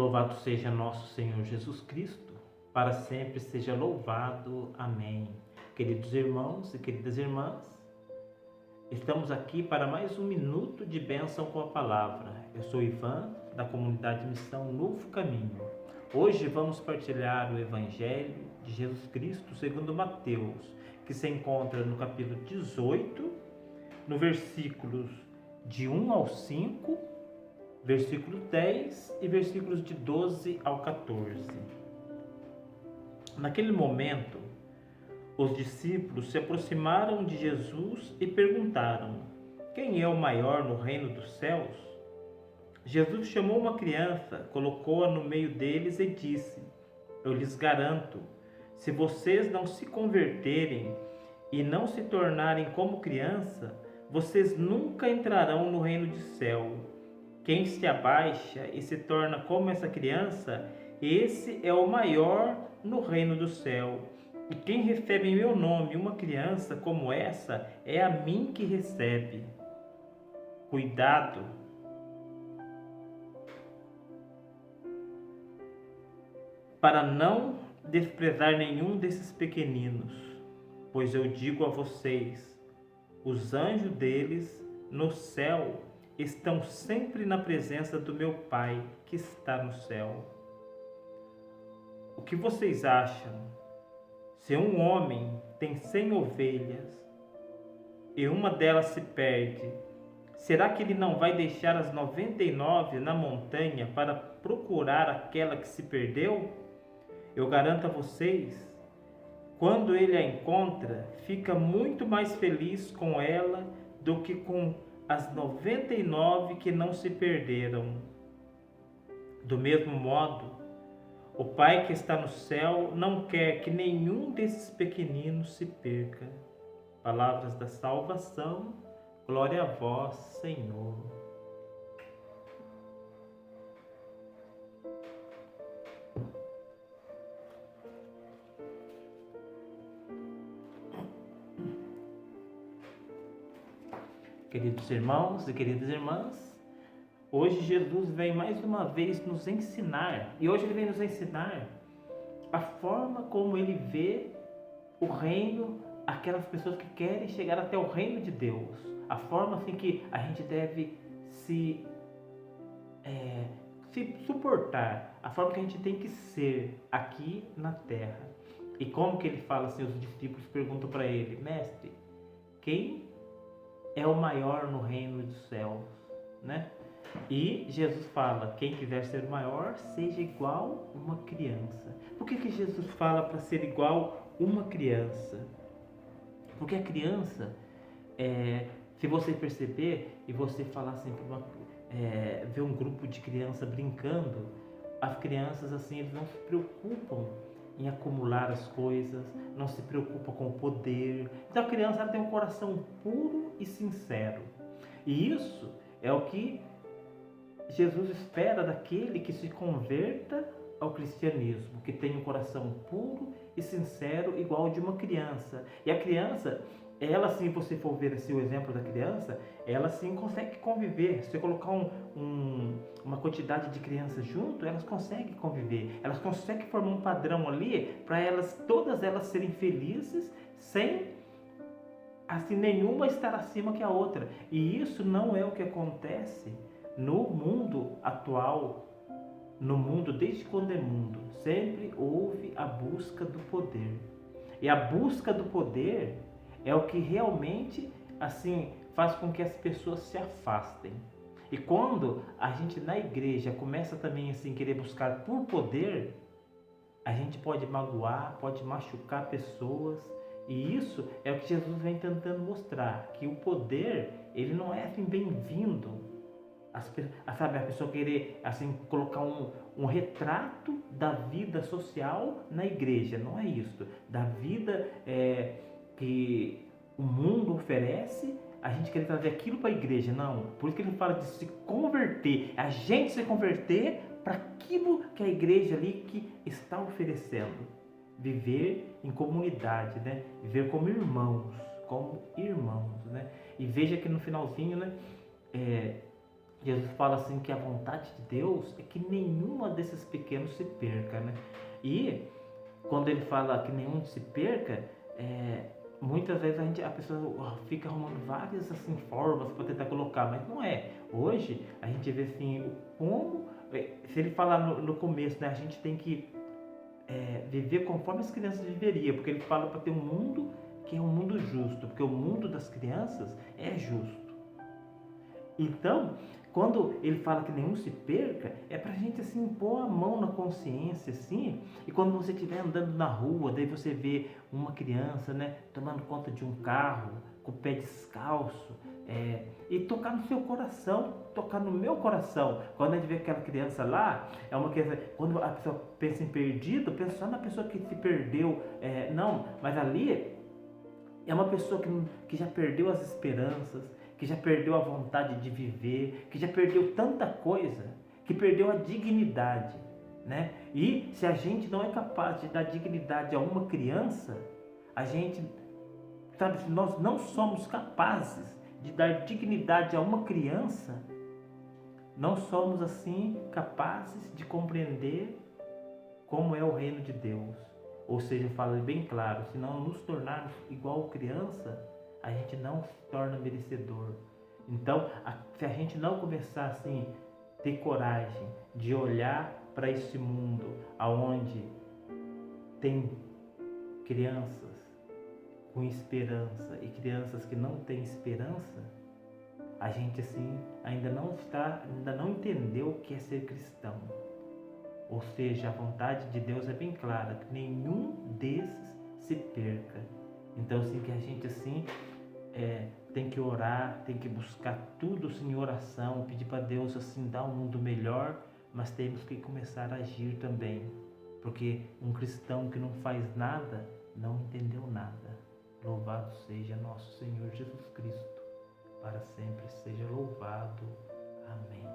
Louvado seja nosso Senhor Jesus Cristo, para sempre seja louvado. Amém. Queridos irmãos e queridas irmãs, estamos aqui para mais um minuto de bênção com a palavra. Eu sou Ivan, da comunidade Missão Novo Caminho. Hoje vamos partilhar o Evangelho de Jesus Cristo segundo Mateus, que se encontra no capítulo 18, no versículos de 1 ao 5, versículo 10 e versículos de 12 ao 14. Naquele momento, os discípulos se aproximaram de Jesus e perguntaram: quem é o maior no reino dos céus? Jesus chamou uma criança, colocou-a no meio deles e disse: eu lhes garanto, se vocês não se converterem e não se tornarem como criança, vocês nunca entrarão no reino do céu. Quem se abaixa e se torna como essa criança, esse é o maior no reino do céu. E quem recebe em meu nome uma criança como essa, é a mim que recebe. Cuidado! Para não desprezar nenhum desses pequeninos, pois eu digo a vocês, os anjos deles no céu estão sempre na presença do meu Pai que está no céu. O que vocês acham? Se um homem tem 100 ovelhas e uma delas se perde, será que ele não vai deixar as 99 na montanha para procurar aquela que se perdeu? Eu garanto a vocês, quando ele a encontra, fica muito mais feliz com ela do que com as 99 que não se perderam. Do mesmo modo, o Pai que está no céu não quer que nenhum desses pequeninos se perca. Palavras da salvação, glória a vós, Senhor. Queridos irmãos e queridas irmãs, hoje Jesus vem mais uma vez nos ensinar, e hoje ele vem nos ensinar a forma como ele vê o reino, aquelas pessoas que querem chegar até o reino de Deus, a forma assim que a gente deve se suportar, a forma que a gente tem que ser aqui na terra. E como que ele fala assim, os discípulos perguntam para ele: mestre, quem é o maior no reino dos céus, né? E Jesus fala: quem quiser ser o maior, seja igual uma criança. Por que Jesus fala para ser igual uma criança? Porque a criança, se você perceber e você falar assim, ver um grupo de crianças brincando, as crianças assim, eles não se preocupam em acumular as coisas, não se preocupa com o poder. Então a criança ela tem um coração puro e sincero. E isso é o que Jesus espera daquele que se converta ao cristianismo, que tem um coração puro e sincero igual ao de uma criança. E a criança, ela sim, você for ver assim, o exemplo da criança, ela sim consegue conviver. Se você colocar uma quantidade de crianças junto, elas conseguem conviver. Elas conseguem formar um padrão ali para todas elas serem felizes, sem assim nenhuma estar acima que a outra. E isso não é o que acontece no mundo atual. No mundo, desde quando é mundo, sempre houve a busca do poder. E a busca do poder é o que realmente assim faz com que as pessoas se afastem. E quando a gente na igreja começa também assim querer buscar por poder, a gente pode magoar, pode machucar pessoas. E isso é o que Jesus vem tentando mostrar, que o poder, ele não é assim bem-vindo. Sabe, a pessoa querer assim colocar um retrato da vida social na igreja, não é isso. Da vida que o mundo oferece, a gente quer trazer aquilo para a igreja, não. Por isso que ele fala de se converter, a gente se converter para aquilo que a igreja ali que está oferecendo. Viver em comunidade, né? Viver como irmãos, né? E veja que no finalzinho, né? Jesus fala assim que a vontade de Deus é que nenhuma desses pequenos se perca, né? E quando ele fala que nenhum se perca, muitas vezes a pessoa fica arrumando várias assim formas para tentar colocar, mas não é. Hoje a gente vê assim como, se ele falar no começo, né, a gente tem que viver conforme as crianças viveriam, porque ele fala para ter um mundo que é um mundo justo, porque o mundo das crianças é justo. Então, quando ele fala que nenhum se perca, é pra gente assim pôr a mão na consciência assim, e quando você estiver andando na rua, daí você vê uma criança, né, tomando conta de um carro, com o pé descalço, e tocar no seu coração, tocar no meu coração. Quando a gente vê aquela criança lá, é uma criança, quando a pessoa pensa em perdido, pensa só na pessoa que se perdeu, não, mas ali é uma pessoa que já perdeu as esperanças, que já perdeu a vontade de viver, que já perdeu tanta coisa, que perdeu a dignidade, né? E se a gente não é capaz de dar dignidade a uma criança, a gente, sabe, se nós não somos capazes de dar dignidade a uma criança, não somos assim capazes de compreender como é o reino de Deus. Ou seja, fala bem claro, se não nos tornarmos igual criança, a gente não se torna merecedor. Então, se a gente não começar assim, ter coragem de olhar para esse mundo aonde tem crianças com esperança e crianças que não têm esperança, a gente assim ainda não entendeu o que é ser cristão. Ou seja, a vontade de Deus é bem clara, que nenhum desses se perca. Então, assim, que a gente assim tem que orar, tem que buscar tudo assim, em oração, pedir para Deus assim dar um mundo melhor, mas temos que começar a agir também, porque um cristão que não faz nada não entendeu nada. Louvado seja nosso Senhor Jesus Cristo, para sempre seja louvado. Amém.